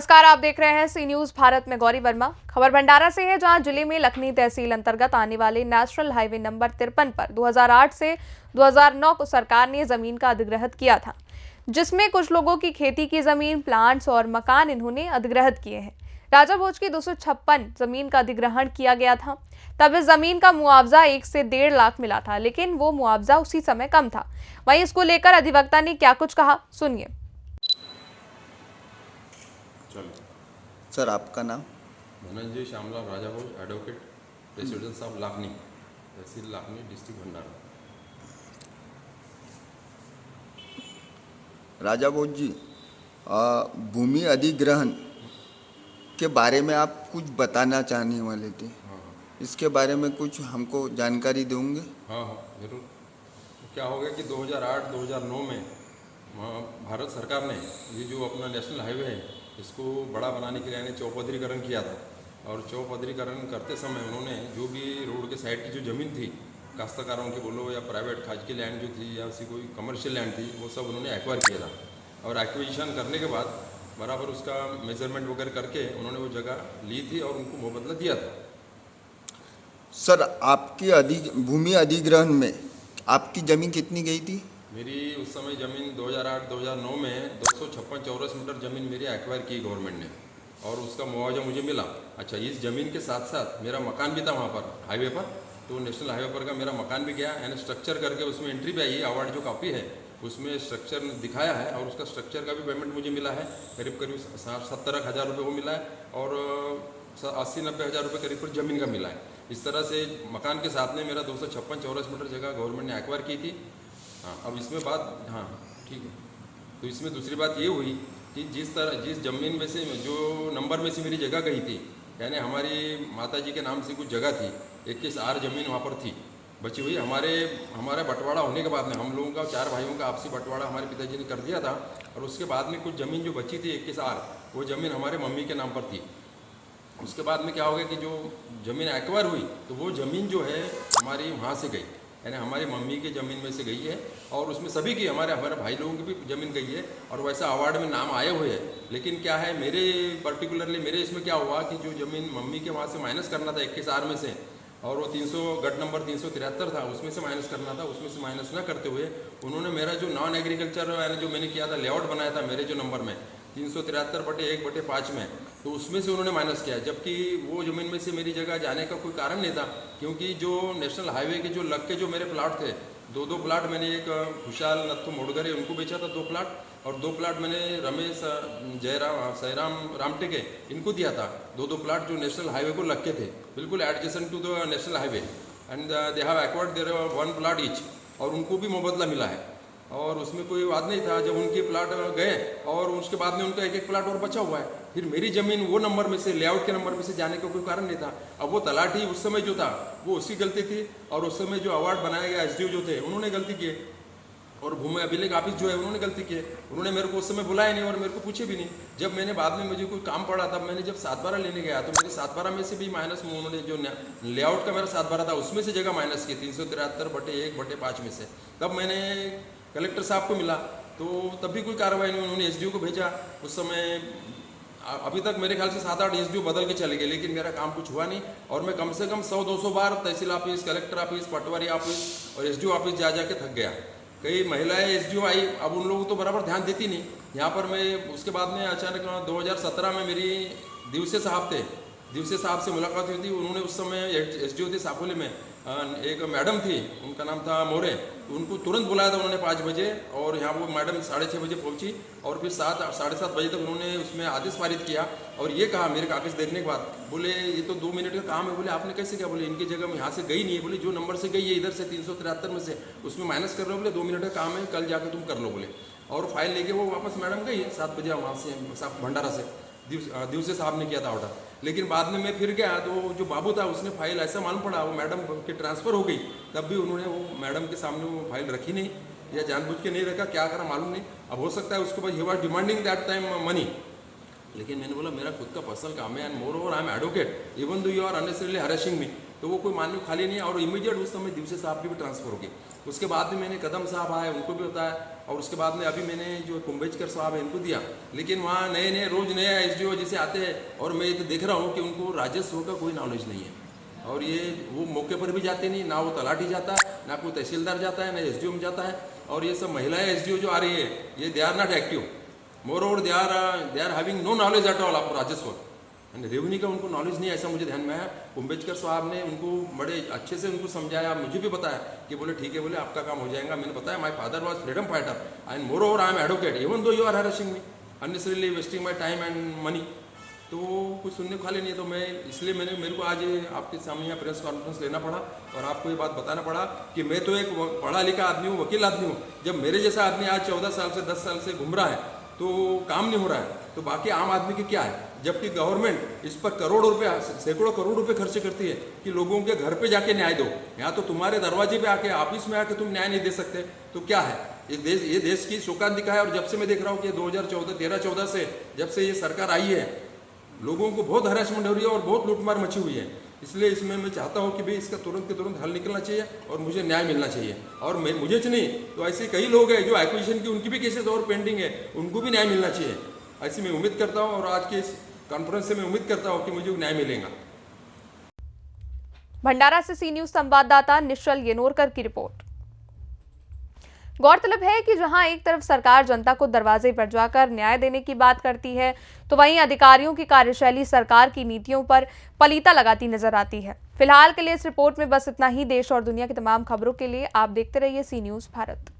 नमस्कार, आप देख रहे हैं सी न्यूज भारत में गौरी वर्मा। खबर भंडारा से है, जहां जिले में लखनी तहसील अंतर्गत आने वाले नेशनल हाईवे नंबर 53 पर 2008 से 2009 को सरकार ने जमीन का अधिग्रहण किया था, जिसमें कुछ लोगों की खेती की जमीन, प्लांट्स और मकान इन्होंने अधिग्रहित किए हैं। राजा भोज की 256 जमीन का अधिग्रहण किया गया था। तब इस जमीन का मुआवजा 1 से 1.5 लाख मिला था, लेकिन वो मुआवजा उसी समय कम था। वहीं इसको लेकर अधिवक्ता ने क्या कुछ कहा, सुनिए। सर, आपका नाम? Dhananjay Shyamlal Raja Bhoj, advocate, residence of Lakhani, tehsil Lakhani, district Bhandara. Raja Bhoj ji, भूमि अधिग्रहण के बारे में आप कुछ बताना चाहने वाले थे। हाँ, इसके बारे में कुछ हमको जानकारी देंगे? हाँ जरूर। तो क्या हो गया कि 2008-2009 में भारत सरकार ने ये जो अपना नेशनल हाईवे है इसको बड़ा बनाने के लिए यानी चौपदरीकरण किया था। और चौपदरीकरण करते समय उन्होंने जो भी रोड के साइड की जो ज़मीन थी, काश्तकारों की बोलो या प्राइवेट खाज की लैंड जो थी या ऐसी कोई कमर्शियल लैंड थी, वो सब उन्होंने एक्वायर किया था। और एक्विजिशन करने के बाद बराबर उसका मेजरमेंट वगैरह करके उन्होंने वो जगह ली थी और उनको मुआवजा दिया था। सर, आपकी भूमि अधिग्रहण में आपकी ज़मीन कितनी गई थी? मेरी उस समय ज़मीन 2008-2009 में 256 चौरस मीटर ज़मीन मेरी एक्वायर की गवर्नमेंट ने, और उसका मुआवजा मुझे मिला। अच्छा, इस ज़मीन के साथ साथ मेरा मकान भी था वहाँ पर हाईवे पर, तो नेशनल हाईवे पर का मेरा मकान भी गया, यानी स्ट्रक्चर करके उसमें एंट्री पे आई। अवार्ड जो कॉपी है उसमें स्ट्रक्चर दिखाया है और उसका स्ट्रक्चर का भी पेमेंट मुझे मिला है। करीब 70,000 रुपये वो मिला है और 80-90 हज़ार रुपये करीब ज़मीन का मिला है। इस तरह से मकान के साथ में मेरा 256 चौरस मीटर जगह गवर्नमेंट ने एक्वायर की थी। हाँ, अब इसमें बात, हाँ ठीक है, तो इसमें दूसरी बात ये हुई कि जिस ज़मीन में से जो नंबर में से मेरी जगह गई थी, यानी हमारी माताजी के नाम से कुछ जगह थी, 21 आर ज़मीन वहाँ पर थी बची हुई। हमारा बंटवारा होने के बाद में हम लोगों का 4 भाइयों का आपसी बंटवारा हमारे पिताजी ने कर दिया था, और उसके बाद में कुछ ज़मीन जो बची थी 21 आर, वो ज़मीन हमारे मम्मी के नाम पर थी। उसके बाद में क्या हो गया कि जो ज़मीन एक्वायर हुई तो वो ज़मीन जो है हमारी वहाँ से गई, यानी हमारी मम्मी की ज़मीन में से गई है, और उसमें सभी की हमारे भाई लोगों की भी ज़मीन गई है, और वैसा अवार्ड में नाम आए हुए हैं। लेकिन क्या है, मेरे पर्टिकुलरली मेरे इसमें क्या हुआ कि जो ज़मीन मम्मी के वहाँ से माइनस करना था 21 आर में से, और वो 300 गट नंबर 373 था, उसमें से माइनस करना था, उसमें से माइनस ना करते हुए उन्होंने मेरा जो नॉन एग्रीकल्चर यानी जो मैंने किया था लेआउट बनाया था मेरे जो नंबर में 373/1/5 में, तो उसमें से उन्होंने माइनस किया। जबकि वो ज़मीन में से मेरी जगह जाने का कोई कारण नहीं था, क्योंकि जो नेशनल हाईवे के जो लग के जो मेरे प्लाट थे, 2 प्लाट मैंने, एक खुशहाल नत्थु मोड़गरे उनको बेचा था 2 प्लाट, और 2 प्लाट मैंने रमेश सैराम रामटेके इनको दिया था। 2 प्लाट जो नेशनल हाईवे को लग के थे, बिल्कुल adjacent to the national highway, and they have acquired their 1 plot each, और उनको भी मुआवजा मिला है। और उसमें कोई बात नहीं था। जब उनके प्लाट गए और उसके बाद में उनका 1-1 प्लाट और बचा हुआ है, फिर मेरी ज़मीन वो नंबर में से, लेआउट के नंबर में से जाने का कोई कारण नहीं था। अब वो तलाठी उस समय जो था वो उसकी गलती थी, और उस समय जो अवार्ड बनाया गया एसडीओ जो थे उन्होंने गलती की, और भूमि अभिलेख ऑफिस जो है उन्होंने गलती की। उन्होंने मेरे को उस समय बुलाया नहीं और मेरे को पूछे भी नहीं। जब मैंने बाद में मुझे कोई काम पड़ा, तब मैंने जब 7/12 लेने गया तो मेरे 7/12 में से भी माइनस, उन्होंने जो लेआउट का मेरा 7/12 था उसमें से जगह माइनस की 373/1/5 में से। तब मैंने कलेक्टर साहब को मिला, तो तब भी कोई कार्रवाई नहीं, उन्होंने एसडीओ को भेजा। उस समय अभी तक मेरे ख्याल से 7-8 एसडीओ बदल के चले गए, लेकिन मेरा काम कुछ हुआ नहीं। और मैं कम से कम 100-200 बार तहसील ऑफिस, कलेक्टर ऑफिस, पटवारी ऑफिस और एसडीओ ऑफिस जा के थक गया। कई महिलाएं एसडीओ आई, अब उन लोगों तो बराबर ध्यान देती नहीं। यहाँ पर मैं उसके बाद में अचानक 2017 में मेरी दिवसे साहब से मुलाकात हुई थी। उन्होंने उस समय एसडीओ थे साकोली में, एक मैडम थी, उनका नाम था मोरे, उनको तुरंत बुलाया था उन्होंने 5 बजे, और यहाँ वो मैडम 6:30 बजे पहुंची, और फिर 7-7:30 बजे तक उन्होंने उसमें आदेश पारित किया। और ये कहा मेरे कागज देखने के बाद, बोले ये तो 2 मिनट का काम है। बोले आपने कैसे किया? बोले इनकी जगह में यहाँ से गई नहीं है, बोले जो नंबर से गई है इधर से 373 में से, उसमें माइनस कर रहे हो, बोले 2 मिनट का काम है, कल जाकर तुम कर लो बोले। और फाइल लेके वो वापस मैडम गई 7 बजे वहाँ से भंडारा से, दिवसे साहब ने किया था ऑर्डर। लेकिन बाद में मैं फिर गया तो जो बाबू था उसने फाइल, ऐसा मालूम पड़ा वो मैडम के ट्रांसफ़र हो गई, तब भी उन्होंने वो मैडम के सामने वो फाइल रखी नहीं, या जानबूझ के नहीं रखा, क्या करा मालूम नहीं। अब हो सकता है उसके बाद ही was demanding that time money, लेकिन मैंने बोला मेरा खुद का पर्सनल काम है, and moreover I am advocate, even though you are unnecessarily harassing me, तो वो कोई मानने को खाली नहीं है। और इमीडिएट उस समय दिवसे साहब की भी ट्रांसफर होगी। उसके बाद में मैंने कदम साहब आए, उनको भी बताया, और उसके बाद में अभी मैंने जो कुंभेजकर साहब है इनको दिया। लेकिन वहाँ नए नए रोज नए SDO जैसे आते हैं, और मैं तो देख रहा हूँ कि उनको राजस्व का कोई नॉलेज नहीं है, और ये वो मौके पर भी जाते नहीं, ना वो तलाठी जाता है, ना कोई तहसीलदार जाता है, ना SDO में जाता है। और ये सब महिलाएं SDO जो आ रही है, ये they are not active, moreover they are having no knowledge at all of राजस्व एंड रेवेन्यू का उनको नॉलेज नहीं है, ऐसा मुझे ध्यान में आया। कुंभेजकर साहब ने उनको बड़े अच्छे से उनको समझाया, मुझे भी बताया कि बोले ठीक है, बोले आपका काम हो जाएगा। मैंने बताया my father was freedom fighter and moreover I am advocate even though you are harassing me unnecessarily wasting my time and money. तो कुछ सुनने को खाली नहीं है। तो मैं इसलिए मेरे को आज आपके सामने यहाँ प्रेस कॉन्फ्रेंस लेना पड़ा और आपको ये बात बताना पड़ा कि मैं तो एक पढ़ा लिखा आदमी हूँ, वकील आदमी हूँ। जब मेरे जैसा आदमी आज 14 साल से 10 साल से घूम रहा है तो काम नहीं हो रहा है, तो बाकी आम आदमी की क्या है? जबकि गवर्नमेंट इस पर करोड़ों रुपए, सैकड़ों करोड़ रुपए खर्च करती है कि लोगों के घर पे जाके न्याय दो। यहाँ तो तुम्हारे दरवाजे पे आके, ऑफिस में आके तुम न्याय नहीं दे सकते, तो क्या है? ये देश की शोकांतिका है। और जब से मैं देख रहा हूँ कि 2013-14 से जब से ये सरकार आई है, लोगों को बहुत हरासमेंट हो रही है और बहुत लूटमार मची हुई है। इसलिए इसमें मैं चाहता हूँ कि भाई इसका तुरंत के तुरंत हल निकलना चाहिए और मुझे न्याय मिलना चाहिए। और मुझे नहीं तो ऐसे कई लोग हैं जो एक्विजिशन की, उनकी भी केसेस और पेंडिंग है, उनको भी न्याय मिलना चाहिए। ऐसी मैं उम्मीद करता हूँ और आज के इस कॉन्फ्रेंस से मैं उम्मीद करता हूँ कि मुझे न्याय मिलेगा। भंडारा से सी न्यूज संवाददाता निश्चल येनोरकर की रिपोर्ट। गौरतलब है कि जहां एक तरफ सरकार जनता को दरवाजे पर जाकर न्याय देने की बात करती है, तो वहीं अधिकारियों की कार्यशैली सरकार की नीतियों पर पलीता लगाती नजर आती है। फिलहाल के लिए इस रिपोर्ट में बस इतना ही। देश और दुनिया की तमाम खबरों के लिए आप देखते रहिए सी न्यूज भारत।